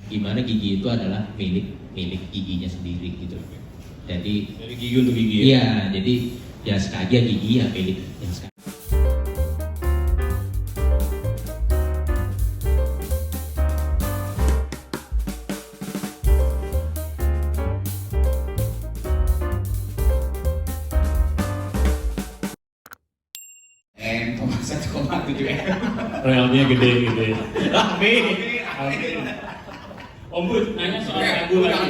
gimana gigi itu adalah milik giginya sendiri gitu. Jadi dari gigi untuk gigi. Iya, jadi ya sengaja gigi ya milik yang sekarang. Realnya gede gitu ya. Amin. Om Bud, nanya soal lagu lagi.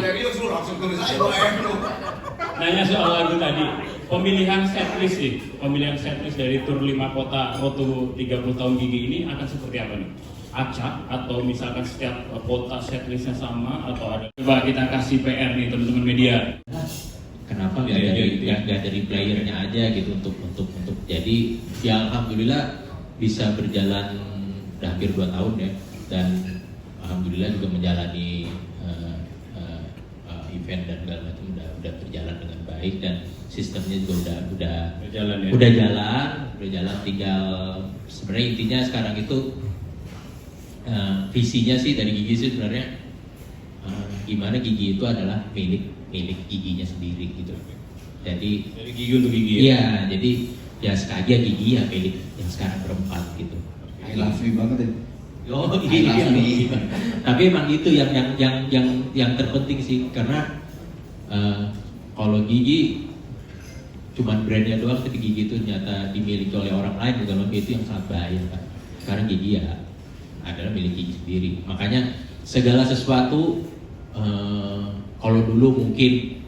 Nanya soal lagu tadi. Pemilihan setlist nih, pemilihan setlist dari tur 5 kota Roto 30 tahun gigi ini akan seperti apa nih? Acak atau misalkan setiap kota setlistnya sama atau ada? Coba kita kasih PR nih teman-teman media. Kenapa nggak dari playernya aja gitu untuk jadi ya alhamdulillah bisa berjalan udah hampir 2 tahun ya, dan alhamdulillah juga menjalani event dan segala macam udah berjalan dengan baik, dan sistemnya juga udah jalan, tinggal sebenarnya intinya sekarang itu visinya sih dari gigi sih sebenarnya gimana gigi itu adalah milik giginya sendiri gitu. Jadi dari gigi untuk gigi. Iya, jadi ya sengaja gigi ya milik yang sekarang berempat gitu. I love you banget ya. Oh iya. Tapi emang itu yang terpenting sih, karena kalau gigi cuman brandnya doang, tapi gigi itu ternyata dimiliki oleh orang lain juga, lebih itu yang sangat bahaya kan. Sekarang gigi ya adalah milik gigi sendiri. Makanya segala sesuatu kalau dulu mungkin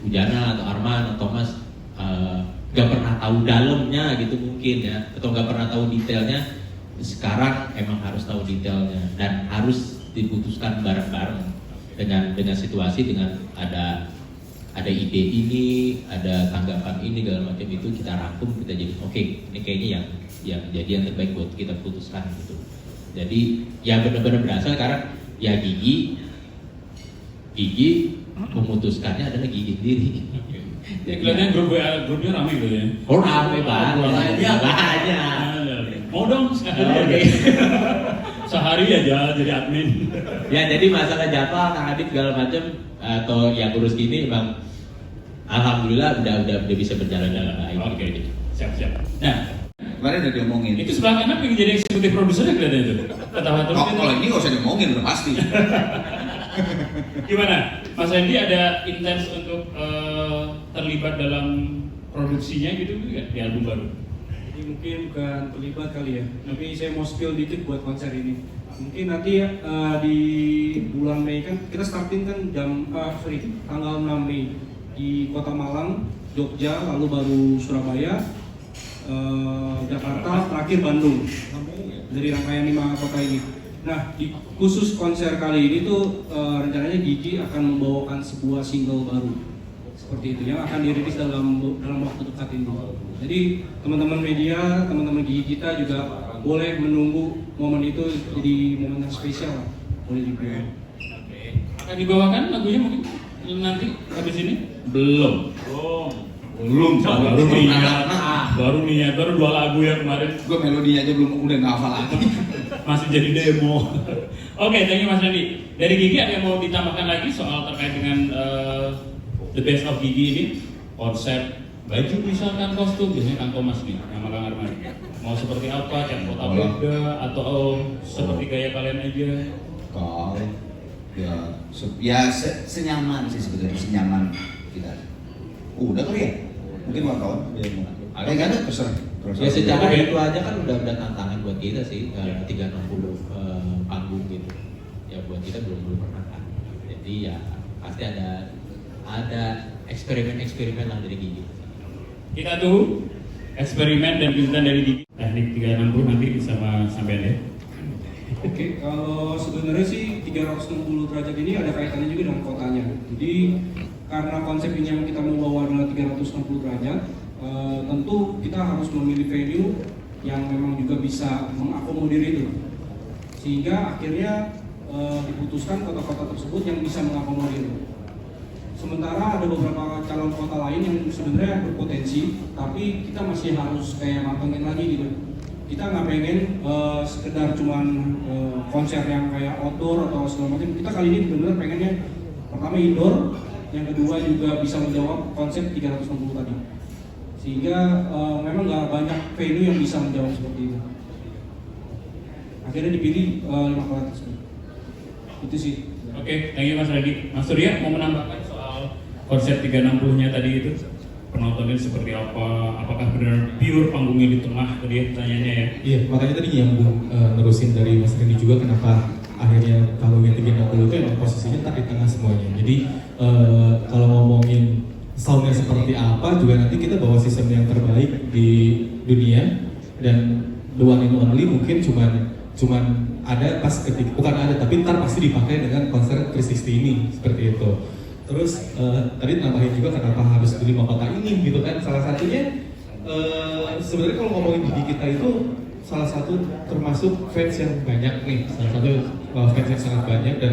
Ujana atau Arman atau Thomas gak pernah tahu dalamnya gitu mungkin ya, atau gak pernah tahu detailnya. Sekarang emang harus tahu detailnya dan harus diputuskan bareng-bareng dengan situasi, dengan ada ide ini, ada tanggapan ini, segala macam itu kita rangkum, kita jadi oke, ini kayaknya yang jadi yang terbaik buat kita putuskan gitu. Jadi ya benar-benar berasal karena ya gigi memutuskannya adalah gigi sendiri. Ya kelihatannya grupnya ramai gitu ya. Oh ramai banget. Ya banyak. Mau dong sekali. Sehari aja jadi admin. Ya jadi masalah jadwal, Kang Adit segala macam atau yang urus gini bang, alhamdulillah udah bisa berjalan dengan baik. Oke, siap. Nah, Kemarin udah diomongin. itu sebelah kanan pengen jadi eksekutif produsernya kelihatannya itu. Kalau ini nggak usah diomongin udah pasti. Gimana, Mas Randy ada intens untuk terlibat dalam produksinya gitu nggak di album baru? Jadi mungkin bukan terlibat kali ya, tapi saya mau spill dikit buat konser ini. Mungkin nanti di bulan Mei kan kita starting kan tanggal 6 Mei di Kota Malang, Jogja, lalu baru Surabaya, Jakarta, terakhir Bandung. Dari rangkaian 5 kota ini. Nah, di khusus konser kali ini tuh rencananya Gigi akan membawakan sebuah single baru seperti itu yang akan dirilis dalam waktu dekat ini. Jadi teman-teman media, teman-teman Gigi kita juga boleh menunggu momen itu jadi momen yang spesial, boleh juga. Akan dibawakan lagunya mungkin nanti habis ini? Belum. Baru niat, baru 2 lagu ya kemarin. Gue melodinya aja udah nggak hafal lagi. Masih jadi demo. Oke, thank you Mas Randy. Dari Gigi ada yang mau ditambahkan lagi soal terkait dengan The Best of Gigi ini? Konsep baju misalkan, kostum, biasanya Kang Thomas nih, sama Kang Arman. Mau seperti apa, tiap kota beda, atau seperti gaya kalian aja? Kalau senyaman sih sebetulnya, senyaman kita. Udah kali ya? Mungkin wartawan. Nggak ada terserah. Ya secara itu aja kan udah tantangan buat kita sih, 360 panggung gitu. Ya buat kita belum pernah kan. Jadi ya pasti ada eksperimen lah dari Gigi. Kita tunggu eksperimen dan kejutan dari Gigi. Teknik 360 nanti sama sampean ya. Oke, kalau sebenarnya sih 360 derajat ini ada kaitannya juga dengan kotanya. Jadi karena konsep ini yang kita mau bawa adalah 360 derajat, tentu kita harus memilih venue yang memang juga bisa mengakomodir itu. Sehingga akhirnya diputuskan kota-kota tersebut yang bisa mengakomodir. Sementara ada beberapa calon kota lain yang sebenarnya berpotensi, tapi kita masih harus kayak matengin lagi gitu. kita nggak pengen sekedar cuman konser yang kayak outdoor atau segala macam. Kita kali ini benar-benar pengennya pertama indoor, yang kedua juga bisa menjawab konsep 360 tadi. Sehingga memang nggak banyak venue yang bisa menjawab seperti itu. Akhirnya dipilih 5 kota tersebut. Itu sih. Oke, thank you Mas Radhi. Mas Surya mau menambahkan soal konsep 360-nya tadi itu? Penontonnya seperti apa? Apakah benar pure panggungnya di tengah tadi ya, pertanyaannya ya? Iya, makanya tadi nyambung nerusin dari Mas Randy juga kenapa akhirnya panggungnya 360 itu emang posisinya tak di tengah semuanya. Jadi kalau ngomongin soundnya seperti apa juga nanti kita bawa sistem yang terbaik di dunia, dan the one and only mungkin cuman ada pas ketika, bukan ada tapi ntar pasti dipakai dengan konser 360 ini seperti itu. Terus tadi nambahin juga kenapa harus di 5 kota ini gitu kan, salah satunya sebenarnya kalau ngomongin gigi kita itu salah satu termasuk fans yang banyak nih, salah satu fans yang sangat banyak dan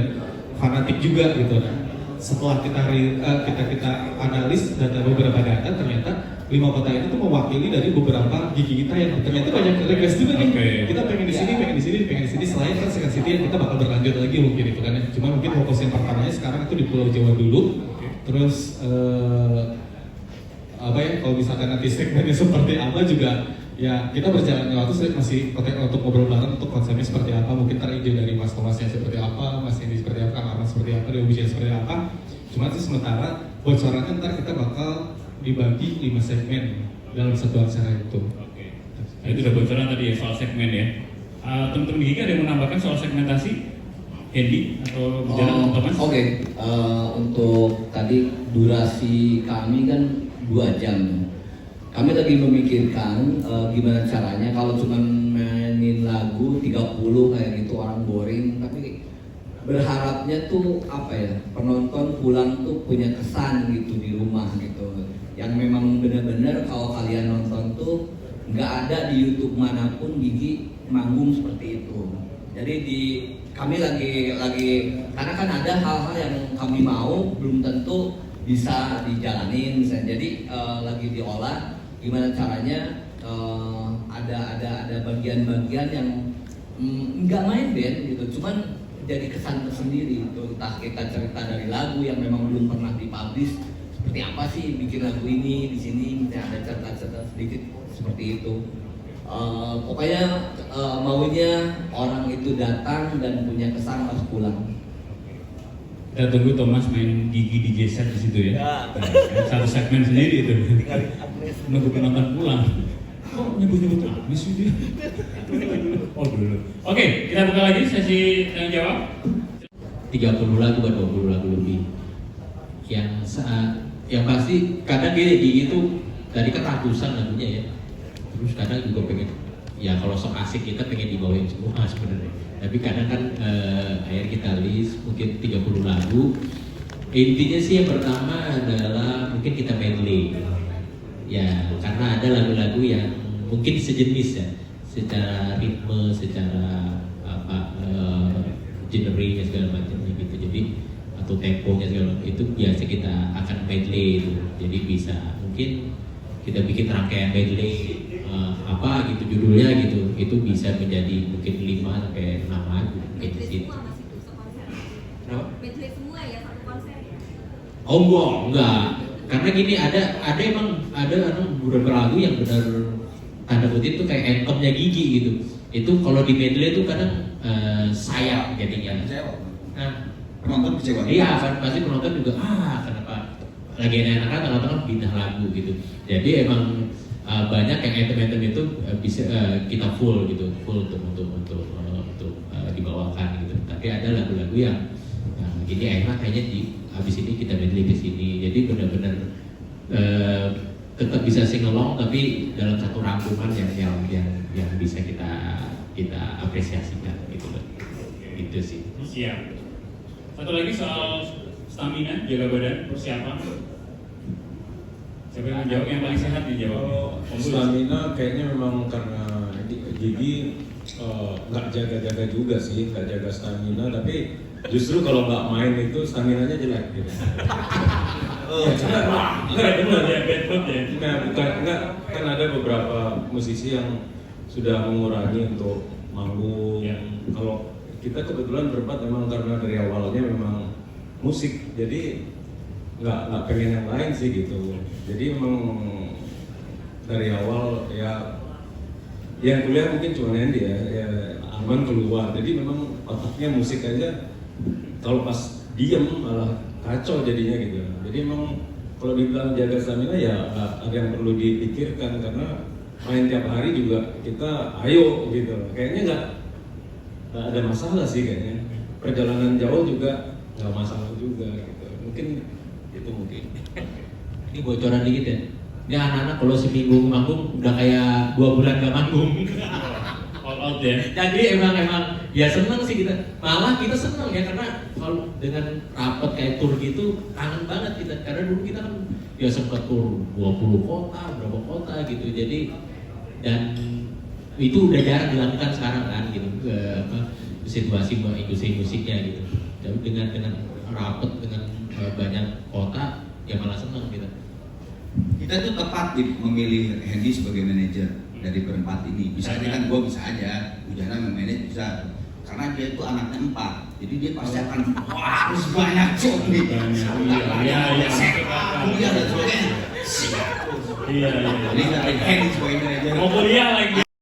fanatik juga gitu. Nah, setelah kita analis beberapa data, ternyata 5 kota itu tuh mewakili dari beberapa gigi kita yang ternyata banyak request juga nih. Kita pengen di sini, pengen di sini. Selain kan Second City yang kita bakal berlanjut lagi mungkin itu kan. Cuma mungkin fokus yang pertamanya sekarang itu di Pulau Jawa dulu. Terus apa ya? Kalau misalkan nanti segmennya seperti apa juga, ya kita berjalan waktu masih untuk ngobrol bareng untuk konsepnya seperti apa. Mungkin ide dari Mas Thomasnya seperti apa, Mas Indi seperti apa, Kang Ahmad seperti apa, Dewi Wijaya seperti apa. Cuma itu sementara bocorannya ntar kita bakal dibagi 5 segmen dalam satu acara itu. Oke. Nah, itu udah bocoran tadi ya soal segmen ya. Teman-teman Gigi ada yang menambahkan soal segmentasi? Hendy atau berjalan Thomas? Oke. Untuk tadi durasi kami kan 2 jam. Kami lagi memikirkan gimana caranya kalau cuma mainin lagu 30 kayak gitu orang boring, tapi berharapnya tuh apa ya, penonton pulang tuh punya kesan gitu di rumah gitu, yang memang benar-benar kalau kalian nonton tuh nggak ada di YouTube manapun Gigi manggung seperti itu. Jadi kami lagi karena kan ada hal-hal yang kami mau belum tentu bisa dijalanin misalnya, jadi lagi diolah gimana caranya. Ada bagian-bagian yang nggak main band gitu, cuman jadi kesan tersendiri itu. Entah kita cerita dari lagu yang memang belum pernah dipublish, seperti apa sih bikin lagu ini di sini, misalnya ada cerita-cerita sedikit seperti itu. Pokoknya maunya orang itu datang dan punya kesan pas pulang. Kita tunggu Thomas main Gigi DJ set di situ ya. Satu segmen sendiri itu. Nunggu penonton pulang. Kok nyebut-nyebut Agnes sih dia? Oh dulu. Oke, kita buka lagi sesi tanya jawab. 30 lagu atau 20 lagu lebih. Yang pasti kadang Gigi itu dari ratusan lagunya ya. Terus kadang juga pengen, ya kalau sok asik kita pengen dibawain semua sebenarnya. Tapi kadang kan akhirnya kita list mungkin 30 lagu. Intinya sih yang pertama adalah mungkin kita medley. Ya, karena ada lagu-lagu yang mungkin sejenis ya, secara ritme, secara genre-nya segala macamnya gitu. Jadi atau temponya segala macam itu biasa kita akan medley itu. Jadi bisa mungkin kita bikin rangkaian medley apa gitu judulnya gitu. Itu bisa menjadi mungkin 5 sampai 6 lagu gitu sih. Medley semua ya satu konser ya? Oh enggak. Karena gini ada beberapa lagu yang benar tanda kutip tuh kayak anthem-nya Gigi gitu. Itu kalau di medley tuh kadang sayang jadinya. Kecewa. Nah, Penonton kecewa. iya kan pasti penonton juga kenapa lagi enak-enakan tengah-tengah pindah lagu gitu. Jadi emang banyak yang anthem itu bisa kita full untuk dibawakan gitu. Tapi ada lagu-lagu yang ini enak kayaknya habis ini kita medley ke sini. Jadi benar-benar tetap bisa sing along tapi dalam satu rangkuman yang bisa kita apresiasikan gitu loh. Itu sih. Siap. Satu lagi soal stamina, jaga badan, persiapan. Siapa yang menjawab? Yang paling sehat dijawab. Stamina kayaknya memang karena Gigi nggak jaga-jaga juga sih, nggak jaga stamina, tapi justru kalau nggak main itu staminanya jelek gitu. Enggak benar ya, bad mood ya. Nah, bukan, enggak, kan ada beberapa musisi yang sudah mengurangi untuk manggung. Ya. Kalau kita kebetulan berempat memang karena dari awalnya memang musik, jadi nggak pengen yang lain sih gitu. Jadi memang dari awal ya yang kuliah mungkin cuma Andy ya Arman keluar, jadi memang otaknya musik aja. Kalau pas diem malah kacau jadinya gitu. Jadi memang kalau dibilang jaga stamina ya nggak ada yang perlu dipikirkan, karena main tiap hari juga kita ayo gitu. Kayaknya nggak ada masalah sih kayaknya. Perjalanan jauh juga nggak masalah juga gitu. Mungkin itu mungkin. Ini bocoran dikit ya. Ini anak-anak kalau seminggu manggung udah kayak 2 bulan gak manggung. All out ya. Jadi emang ya seneng sih kita. Malah kita seneng ya karena kalau dengan rapat kayak tour gitu kangen banget kita. Karena dulu kita kan ya sempat tour 20 kota, berapa kota gitu. Jadi dan itu udah jarang dilakukan sekarang kan gitu. Situasi industri musiknya gitu. Tapi dengan rapat dengan banyak kota ya malah seneng kita. Kita tuh tepat memilih Hendy sebagai manajer dari berempat ini. Bisa aja kan gue bisa aja, Bujana memanage bisa. Karena dia itu anaknya 4, jadi dia pasti akan wah harus banyak job nih. Iya. Kuliah dan sebagainya. Iya. Jadi dari Hendy sebagai manajer. Mau kuliah lagi.